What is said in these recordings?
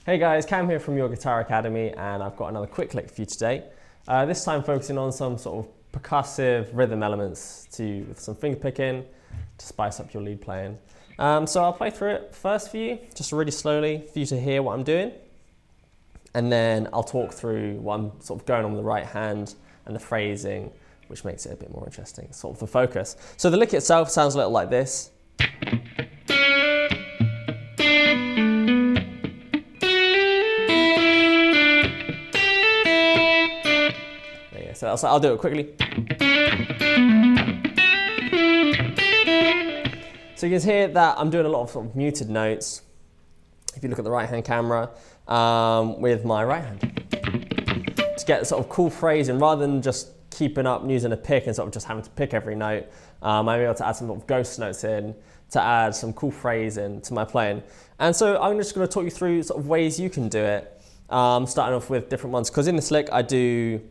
Hey guys, Cam here from Your Guitar Academy, and I've got another quick lick for you today. This time focusing on some sort of percussive rhythm elements with some finger picking to spice up your lead playing. So I'll play through it first for you, just really slowly for you to hear what I'm doing. And then I'll talk through what I'm sort of going on with the right hand and the phrasing, which makes it a bit more interesting, sort of the focus. So the lick itself sounds a little like this. So I'll do it quickly. So you can hear that I'm doing a lot of sort of muted notes, if you look at the right hand camera, with my right hand. To get sort of cool phrasing, rather than just keeping up using a pick and sort of just having to pick every note, I'm able to add some sort of ghost notes in to add some cool phrasing to my playing. And so I'm just going to talk you through sort of ways you can do it, starting off with different ones, because in this lick I do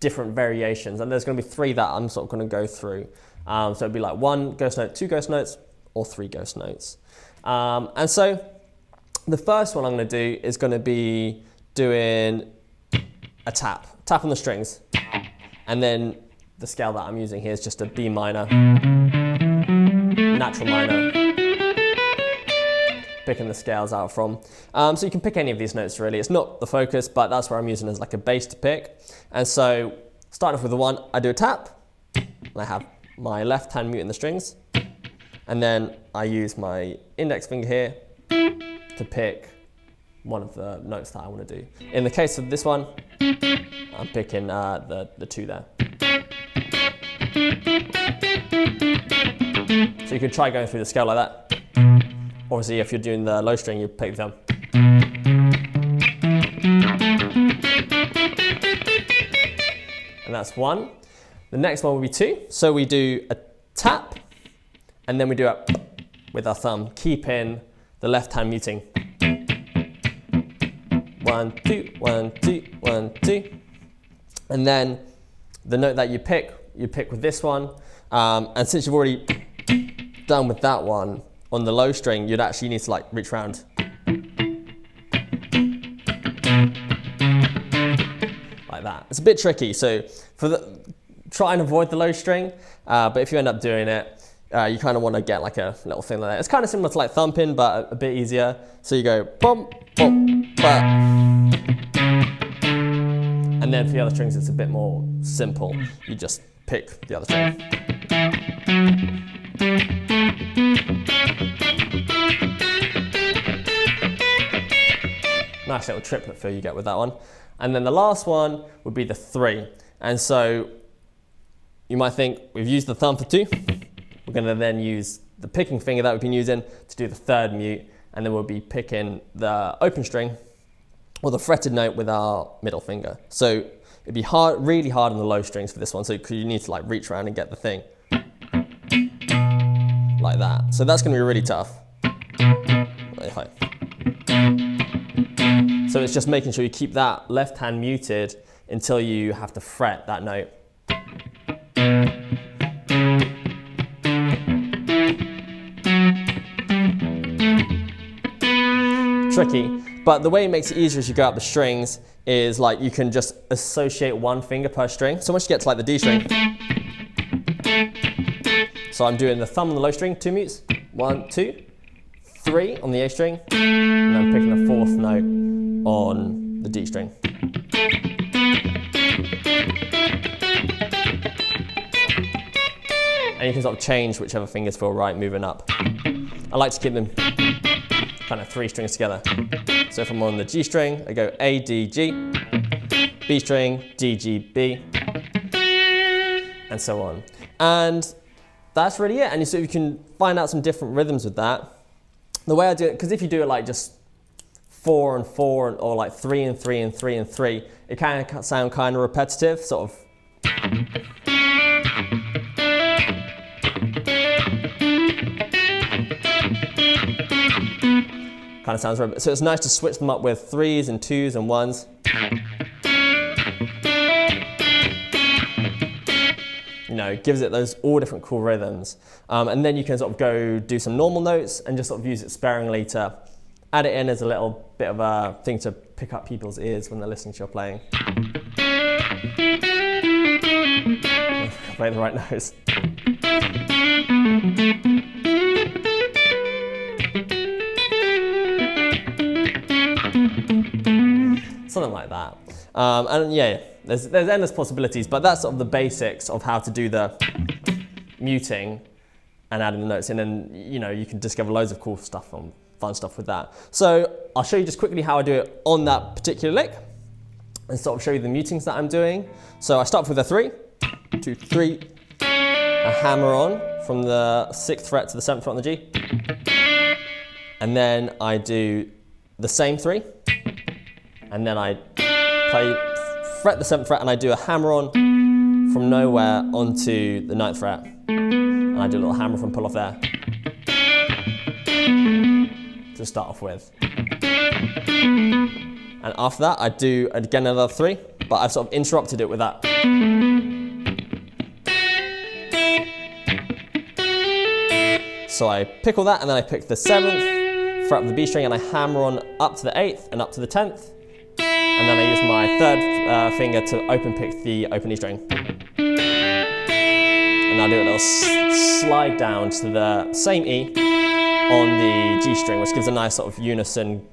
different variations, and there's going to be 3 that I'm sort of going to go through. So it'd be like 1 ghost note, 2 ghost notes, or 3 ghost notes. And so the first one I'm going to do is going to be doing a tap on the strings, and then the scale that I'm using here is just a B minor, natural minor, picking the scales out from. So you can pick any of these notes really. It's not the focus, but that's where I'm using as like a bass to pick. And so starting off with the 1, I do a tap, and I have my left hand muting the strings, and then I use my index finger here to pick one of the notes that I want to do. In the case of this one, I'm picking the 2 there. So you can try going through the scale like that. Obviously, if you're doing the low string, you pick the thumb. And that's 1. The next one will be 2. So we do a tap, and then we do it with our thumb, keeping the left hand muting. 1, 2, 1, 2, 1, 2. And then the note that you pick with this one. And since you've already done with that one, on the low string, you'd actually need to like reach around. Like that. It's a bit tricky, so try and avoid the low string, but if you end up doing it, you kind of want to get like a little thing like that. It's kind of similar to like thumping, but a bit easier. So you go bum, bum, ba. And then for the other strings, it's a bit more simple. You just pick the other string. Nice little triplet feel you get with that one. And then the last one would be the 3. And so you might think we've used the thumb for 2. We're going to then use the picking finger that we've been using to do the 3rd mute, and then we'll be picking the open string or the fretted note with our middle finger. So it'd be really hard on the low strings for this one, so you need to like reach around and get the thing like that. So that's going to be really tough. So it's just making sure you keep that left hand muted until you have to fret that note. Tricky, but the way it makes it easier as you go up the strings is like you can just associate 1 finger per string. So once you get to like the D string, so I'm doing the thumb on the low string, 2 mutes, 1, 2, 3 on the A string, and I'm picking the 4th note on the D string. And you can sort of change whichever fingers feel right moving up. I like to keep them kind of 3 strings together. So if I'm on the G string, I go A, D, G, B string, D, G, B, and so on. And that's really it. And so you can find out some different rhythms with that. The way I do it, because if you do it like just 4 and 4, or like 3 and 3 and 3 and 3, it can sound kind of repetitive, sort of. Kind of sounds repetitive. So it's nice to switch them up with 3s and 2s and 1s. You know, gives it those all different cool rhythms. And then you can sort of go do some normal notes and just sort of use it sparingly to add it in as a little bit of a thing to pick up people's ears when they're listening to your playing. Play the right notes. Something like that. And yeah, there's endless possibilities, but that's sort of the basics of how to do the muting and adding the notes in, and you can discover loads of cool stuff and fun stuff with that. So I'll show you just quickly how I do it on that particular lick and sort of show you the mutings that I'm doing. So I start with a 3, 2, 3, a hammer on from the 6th fret to the 7th fret on the G, and then I do the same 3, and then I fret the 7th fret and I do a hammer on from nowhere onto the 9th fret, and I do a little hammer from pull off there to start off with. And after that I do again another 3, but I've sort of interrupted it with that. So I pick all that, and then I pick the 7th fret of the B string and I hammer on up to the 8th and up to the 10th. And then I use my 3rd finger to open pick the open E string. And I'll do a little slide down to the same E on the G string, which gives a nice sort of unison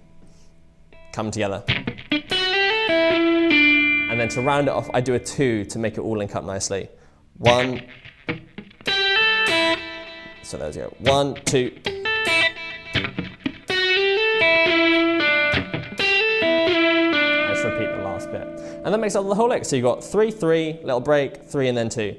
come together. And then to round it off, I do a 2 to make it all link up nicely. 1. So there's you go. 1, 2. Repeat the last bit. And that makes up the whole lick. So you've got 3, 3, little break, 3, and then 2.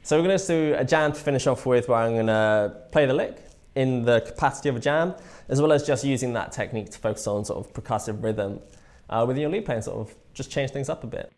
So we're going to do a jam to finish off with, where I'm going to play the lick in the capacity of a jam, as well as just using that technique to focus on sort of percussive rhythm with your lead playing, sort of just change things up a bit.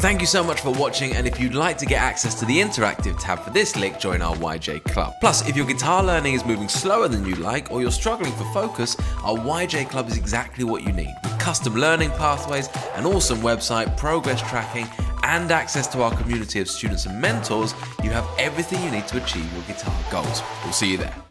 Thank you so much for watching, and if you'd like to get access to the interactive tab for this lick, join our YJ Club. Plus, if your guitar learning is moving slower than you like, or you're struggling for focus, our YJ Club is exactly what you need. With custom learning pathways, an awesome website, progress tracking, and access to our community of students and mentors, you have everything you need to achieve your guitar goals. We'll see you there.